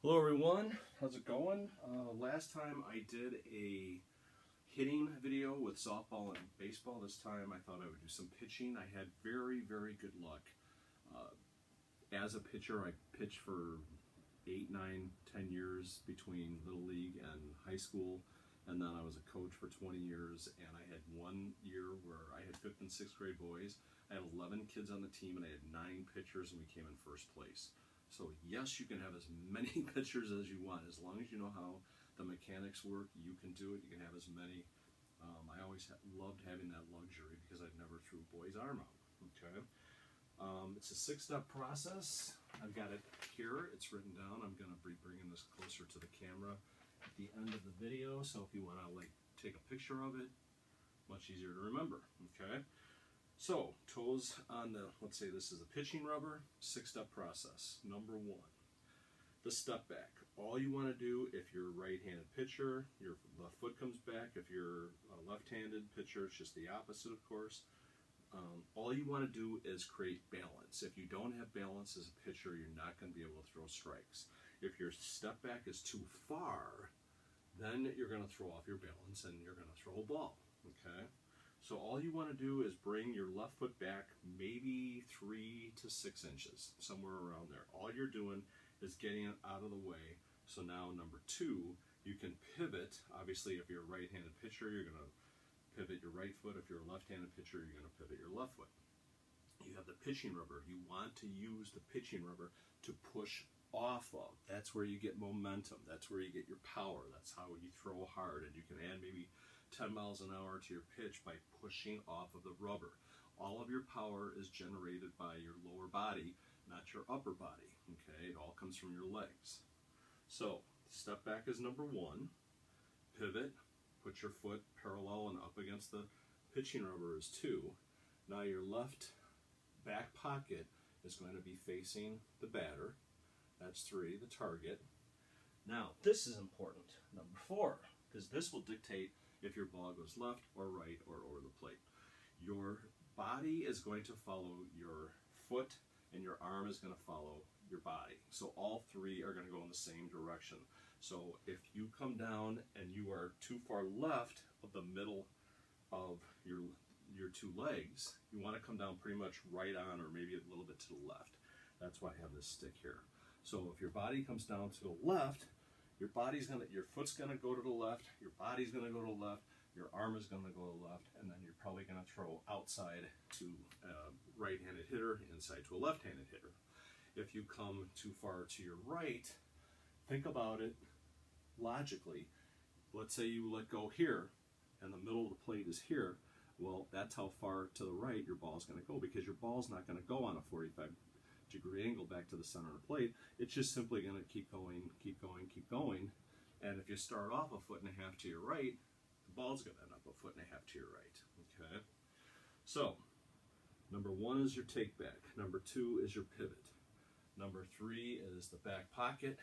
Hello everyone, how's it going? Last time I did a hitting video with softball and baseball. This time I thought I would do some pitching. I had very good luck. As a pitcher, I pitched for 8, 9, 10 years between Little League and high school, and then I was a coach for 20 years, and I had one year where I had 5th and 6th grade boys. I had 11 kids on the team, and I had 9 pitchers, and we came in first place. So yes, you can have as many pitchers as you want. As long as you know how the mechanics work, you can do it. You can have as many. I always loved having that luxury because I never threw a boy's arm out. Okay. It's a 6-step process. I've got it here. It's written down. I'm going to be bringing this closer to the camera at the end of the video. So if you want to take a picture of it, much easier to remember. Okay. So, toes on the, let's say this is a pitching rubber, 6-step process. Number 1, the step back. All you want to do if you're a right-handed pitcher, your left foot comes back. If you're a left-handed pitcher, it's just the opposite, of course. All you want to do is create balance. If you don't have balance as a pitcher, you're not going to be able to throw strikes. If your step back is too far, then you're going to throw off your balance and you're going to throw a ball. Okay? So all you want to do is bring your left foot back maybe 3 to 6 inches, somewhere around there. All you're doing is getting it out of the way. So now number 2, you can pivot. Obviously, if you're a right-handed pitcher, you're going to pivot your right foot. If you're a left-handed pitcher, you're going to pivot your left foot. You have the pitching rubber. You want to use the pitching rubber to push off of. That's where you get momentum. That's where you get your power. That's how you throw hard, and you can add maybe 10 miles an hour to your pitch by pushing off of the rubber. All of your power is generated by your lower body, not your upper body. Okay, it all comes from your legs. So, step back is number 1. Pivot, put your foot parallel and up against the pitching rubber is 2. Now your left back pocket is going to be facing the batter. That's 3, the target. Now, this is important, number 4, because this will dictate if your ball goes left or right or over the plate. Your body is going to follow your foot, and your arm is going to follow your body. So all 3 are going to go in the same direction. So if you come down and you are too far left of the middle of your 2 legs, you want to come down pretty much right on, or maybe a little bit to the left. That's why I have this stick here. So if your body comes down to the left, your foot's gonna go to the left, your body's gonna go to the left, your arm is gonna go to the left, and then you're probably gonna throw outside to a right-handed hitter, inside to a left-handed hitter. If you come too far to your right, think about it logically. Let's say you let go here, and the middle of the plate is here. Well, that's how far to the right your ball's gonna go, because your ball's not gonna go on a 45-degree angle back to the center of the plate. It's just simply going to keep going. And if you start off a 1.5 feet to your right, the ball's going to end up a 1.5 feet to your right. Okay? So, number 1 is your take back. Number 2 is your pivot. Number 3 is the back pocket.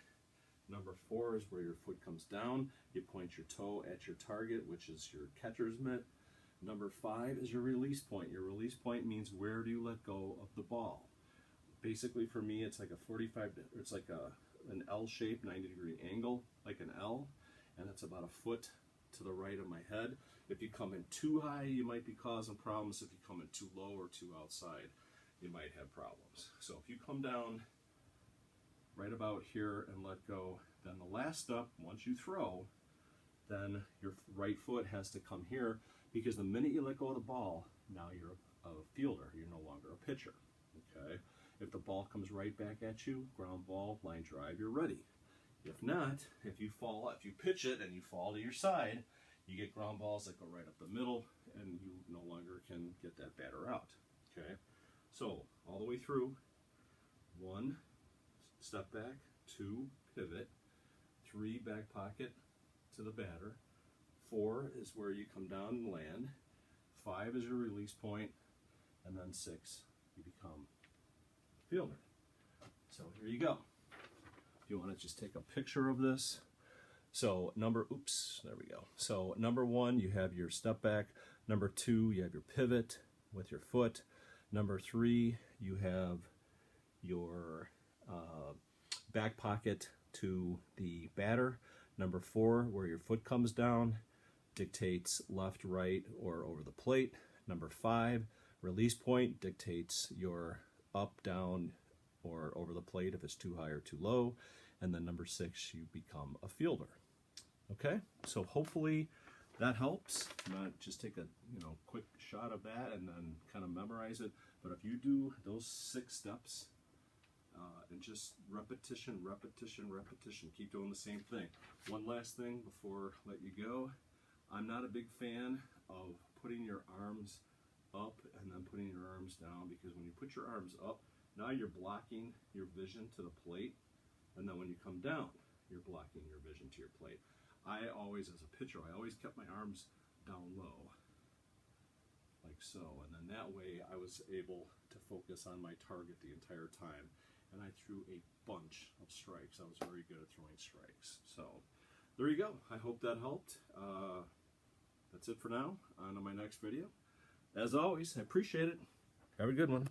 Number 4 is where your foot comes down. You point your toe at your target, which is your catcher's mitt. Number 5 is your release point. Your release point means where do you let go of the ball. Basically, for me, it's like it's like an L shape, 90-degree angle, like an L, and it's about a foot to the right of my head. If you come in too high, you might be causing problems. If you come in too low or too outside, you might have problems. So if you come down right about here and let go, then the last step, once you throw, then your right foot has to come here, because the minute you let go of the ball, now you're a fielder. You're no longer a pitcher. Okay? If the ball comes right back at you, ground ball, line drive, you're ready. If not, if you pitch it and you fall to your side, you get ground balls that go right up the middle, and you no longer can get that batter out. Okay? So, all the way through, 1, step back, 2, pivot, 3, back pocket to the batter, 4 is where you come down and land, 5 is your release point, and then 6, you become fielder. So here you go. If you want to just take a picture of this. So there we go. So number 1, you have your step back. Number 2, you have your pivot with your foot. Number 3, you have your back pocket to the batter. Number 4, where your foot comes down, dictates left, right, or over the plate. Number 5, release point, dictates your up, down, or over the plate if it's too high or too low. And then number 6, you become a fielder. Okay, so hopefully that helps. Not just take a quick shot of that and then kind of memorize it. But if you do those 6 steps and just repetition, repetition, repetition, keep doing the same thing. One last thing before I let you go. I'm not a big fan of putting your arms up and then putting your arms down, because when you put your arms up, now you're blocking your vision to the plate, and then when you come down, you're blocking your vision to your plate. I always, as a pitcher, I always kept my arms down low, like so, and then that way I was able to focus on my target the entire time, and I threw a bunch of strikes. I was very good at throwing strikes. So there you go. I hope that helped. That's it for now. On to my next video. As always, I appreciate it. Have a good one.